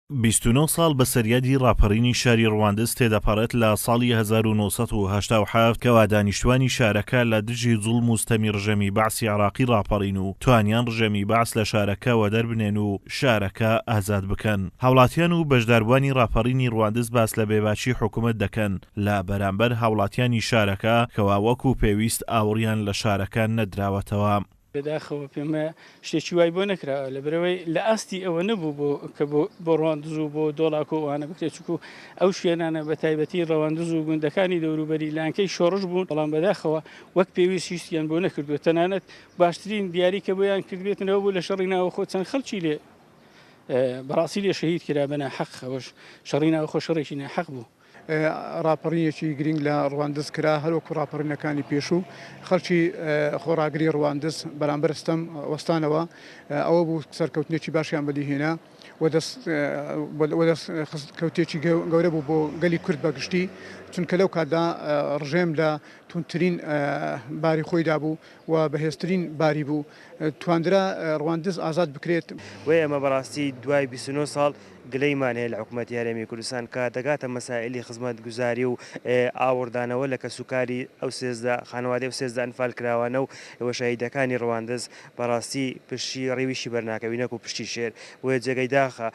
29 ساڵ بەسەریادی ڕاپەڕینی شاری ڕواندز تێدەپەڕێت لە ساڵی 1970 کەوا دانیشتوانی شارەکە لە دژی جوڵم و ستەمی ڕژەمی بەعسی عێراقی ڕاپەڕین و توانیان ڕژەمی بەعس لە شارەکەوە دەربنێن و شارەکە ئازاد بکەن. هاوڵاتیان و بەشداربوانی ڕاپەڕینی ڕواندز باس لە بێباچی حکوومەت دەکەن لە بەرامبەر هاوڵاتیانی شارەکە کەوا وەکو پێویست ئاوڕیان لە شارەکە نەدراوەتەوە. بەداخەوە پێمە شتێکی وای بۆ نەکراوە لە بەرەوەی لە ئاستی ئەوە نەبوو کە بۆ ڕواندز و بۆ دۆڵاکۆوانە بکرێت چکو ئەو شوێنانە بە تایبەتی ڕەواندز و گوندەکانی دەوروبەری لانکەی شۆڕش بوون، بەڵام بەداخەوە وەک پێویست هیچیان بۆ نەکردووە. تەنانەت باشترین دیاری کە بۆیان کردبێتنەوە بوو لە شەڕی ناوەخۆ چەند خەڵکی لێ بەڕاستی لێ شەهید کرا بە ناحەق. ئەوەش شەڕی ناوەخۆ شەڕێکی ناحەق بوو. ڕاپەڕینێکی گرنگ لە ڕواندز کرا، هەروەکو ڕاپەڕینەکانی پێشوو خەڵکی خۆراگری ڕواندز بەرامبەر ستەم وەستانەوە ئەوە بوو سەرکەوتنێکی باشیان بەدیهێنا وەدەست کەوتێکی گەورە بوو بۆ گەلی کورد بەگشتی، چونکە لەو کاتدا ڕژێم لە تونترین باری خۆیدا بوو و بەهێزترین باری بوو، تواندرا ڕواندز ئازاد بکرێت. وێ ئەمە بەڕاستی دوای 29 ساڵ گلەیمان هەیە لە حکوومەتی هەرێمی کوردستان کە دەگاتە مەسائلی خزمەتگوزاری و ئاوردانەوە لە کەسوکاری ئەو سێزدە خانەوادەی و سێزدە ئەنفال کراوانە و ئەوە شاهیدەکانی ڕواندز بەڕاستی پشتی ڕێویشی بەرناکەوینەک و پشتی شێر وێ جێگەی داخە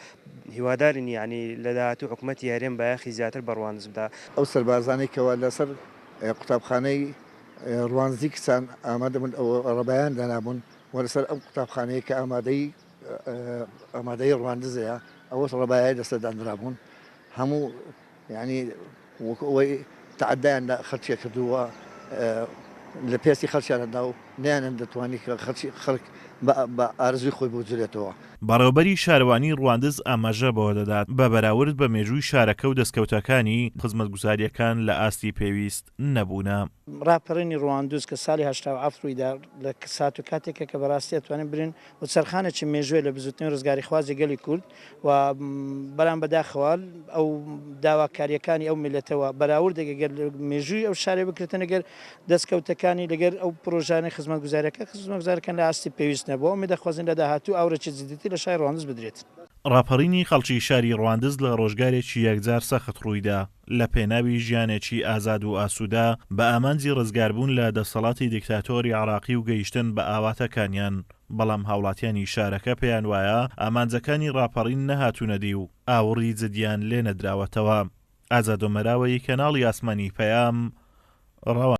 هیوادارین یعنی لە داهاتوو حکوومەتی هەرێم بایەخی زیاتر بە ڕواندز بدا. ئەو سەربازانەی کەوا لەسەر قوتابخانەی ڕوانزی کچان ئامادەبوون ئەو ڕەبایان دانابوون و لەسەر ئەم قوتابخانەیە کە ئامادەی ڕواندزەیە ئەوە ڕەبایای دەسەدانرابوون، هەموو یعنی ئەوەی تعدایان لە خەڵکیە کردووە لە پێستی خەڵکیانەدا و نیانن دەتوانی خەڵک بە ئارزوی خۆی بجرێتەوە. بەڕێوەبەری شارەوانی ڕواندز ئاماژە بەوە دەدات بە بەراورد بە مێژووی شارەکە و دەستکەوتەکانی خزمەتگوزاریەکان لە ئاستی پێویست نەبوونە. ڕاپەڕینی ڕواندز کە ساڵی 1970 ڕوویدا لە سات و کاتێکە کە بەڕاستی ئەتوانین برین و چەرخانێکی مێژوێ لە بزوتنی ڕزگاری خوازی گەلی کورد و بەرام بەداخەوە ئەو داواکاریەکانی ئەو میلەتەوە بەراوردێکگەر مێژووی ئەو شارێ بکرێتە لەگەر دەستکەوتەکانی لەگەر ئەو پرۆژانەی خزمەتگوزاریەکان لە ئاستی پێویست نەبووە. دەخوازین لە داهاتوو ئاورێکی جدیدی لە شاری ڕواندز بدرێت. ڕاپەڕینی خەڵکی شاری ڕواندز لە ڕۆژگارێکی یەکجار سەخت ڕوویدا لە پێناوی ژیانێکی ئازاد و ئاسوودا بە ئامانجی ڕزگاربوون لە دەسەڵاتی دیکتاتۆری عێراقی و گەیشتن بە ئاواتەکانیان، بەڵام هاوڵاتیانی شارەکە پێیان وایە ئامانجەکانی ڕاپەڕین نەهاتوونەدی و ئاوڕی جدیان لێ نەدراوەتەوە. ئازاد و مەراوەی کەناڵی ئاسمانی پەیام ڕەوان.